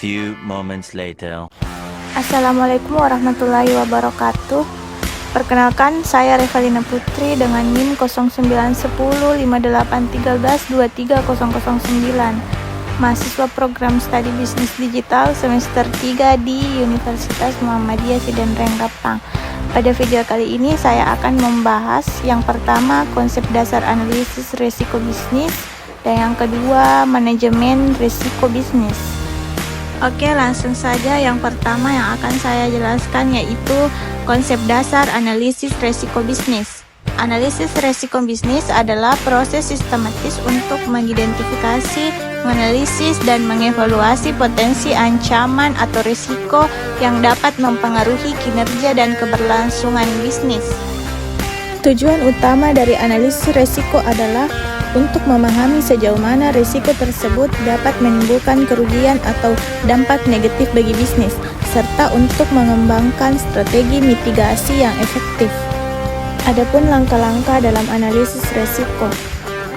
few moments later. Assalamualaikum warahmatullahi wabarakatuh. Perkenalkan, saya Revalina Putri dengan NIM 09105813230009, mahasiswa program studi bisnis digital semester 3 di Universitas Muhammadiyah Sidan Renggapang. Pada video kali ini saya akan membahas yang pertama konsep dasar analisis risiko bisnis dan yang kedua manajemen risiko bisnis. Oke, langsung saja. Yang pertama yang akan saya jelaskan yaitu konsep dasar analisis risiko bisnis. Analisis risiko bisnis adalah proses sistematis untuk mengidentifikasi, menganalisis, dan mengevaluasi potensi ancaman atau risiko yang dapat mempengaruhi kinerja dan keberlangsungan bisnis. Tujuan utama dari analisis risiko adalah untuk memahami sejauh mana risiko tersebut dapat menimbulkan kerugian atau dampak negatif bagi bisnis, serta untuk mengembangkan strategi mitigasi yang efektif. Adapun langkah-langkah dalam analisis risiko.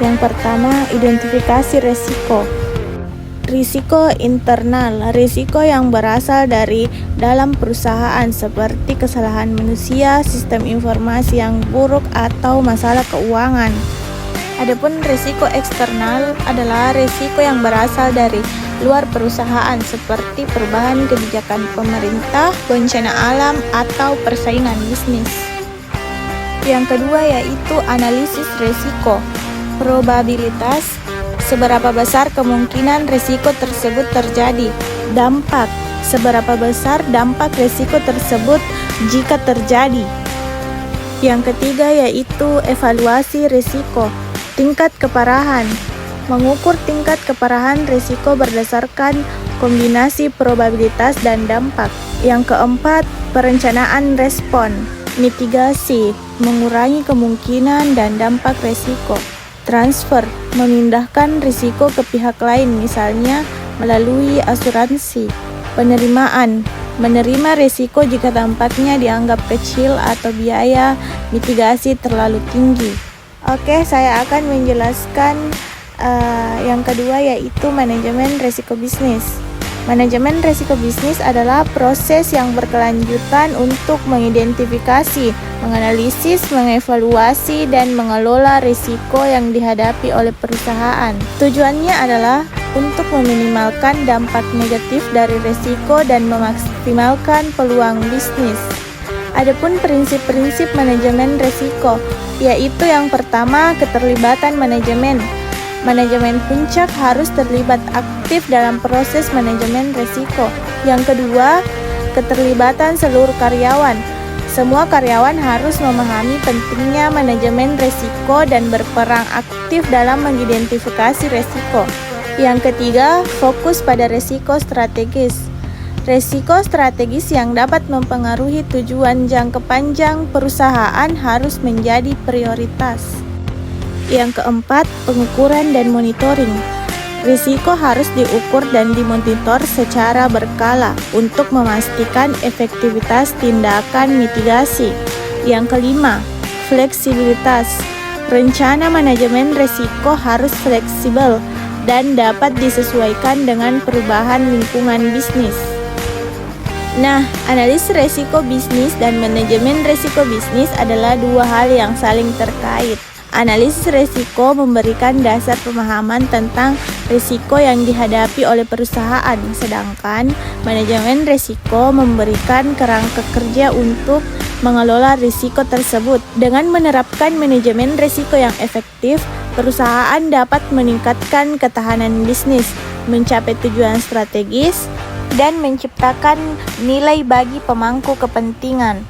Yang pertama, identifikasi risiko. Risiko internal, risiko yang berasal dari dalam perusahaan seperti kesalahan manusia, sistem informasi yang buruk, atau masalah keuangan. Adapun risiko eksternal adalah risiko yang berasal dari luar perusahaan seperti perubahan kebijakan pemerintah, bencana alam, atau persaingan bisnis. Yang kedua yaitu analisis risiko. Probabilitas, seberapa besar kemungkinan risiko tersebut terjadi. Dampak, seberapa besar dampak risiko tersebut jika terjadi. Yang ketiga yaitu evaluasi risiko. Tingkat keparahan, mengukur tingkat keparahan risiko berdasarkan kombinasi probabilitas dan dampak. Yang keempat, perencanaan respon. Mitigasi, mengurangi kemungkinan dan dampak risiko. Transfer, memindahkan risiko ke pihak lain, misalnya melalui asuransi. Penerimaan, menerima risiko jika dampaknya dianggap kecil atau biaya mitigasi terlalu tinggi. Oke, saya akan menjelaskan yang kedua yaitu manajemen risiko bisnis. Manajemen risiko bisnis adalah proses yang berkelanjutan untuk mengidentifikasi, menganalisis, mengevaluasi, dan mengelola risiko yang dihadapi oleh perusahaan. Tujuannya adalah untuk meminimalkan dampak negatif dari risiko dan memaksimalkan peluang bisnis. Adapun prinsip-prinsip manajemen risiko, yaitu yang pertama keterlibatan manajemen. Manajemen puncak harus terlibat aktif dalam proses manajemen risiko. Yang kedua, keterlibatan seluruh karyawan. Semua karyawan harus memahami pentingnya manajemen risiko dan berperan aktif dalam mengidentifikasi risiko. Yang ketiga, fokus pada risiko strategis. Risiko strategis yang dapat mempengaruhi tujuan jangka panjang perusahaan harus menjadi prioritas. Yang keempat, pengukuran dan monitoring. Risiko harus diukur dan dimonitor secara berkala untuk memastikan efektivitas tindakan mitigasi. Yang kelima, fleksibilitas. Rencana manajemen risiko harus fleksibel dan dapat disesuaikan dengan perubahan lingkungan bisnis. Nah, analisis risiko bisnis dan manajemen risiko bisnis adalah dua hal yang saling terkait. Analisis risiko memberikan dasar pemahaman tentang risiko yang dihadapi oleh perusahaan, sedangkan manajemen risiko memberikan kerangka kerja untuk mengelola risiko tersebut. Dengan menerapkan manajemen risiko yang efektif, perusahaan dapat meningkatkan ketahanan bisnis, mencapai tujuan strategis, dan menciptakan nilai bagi pemangku kepentingan.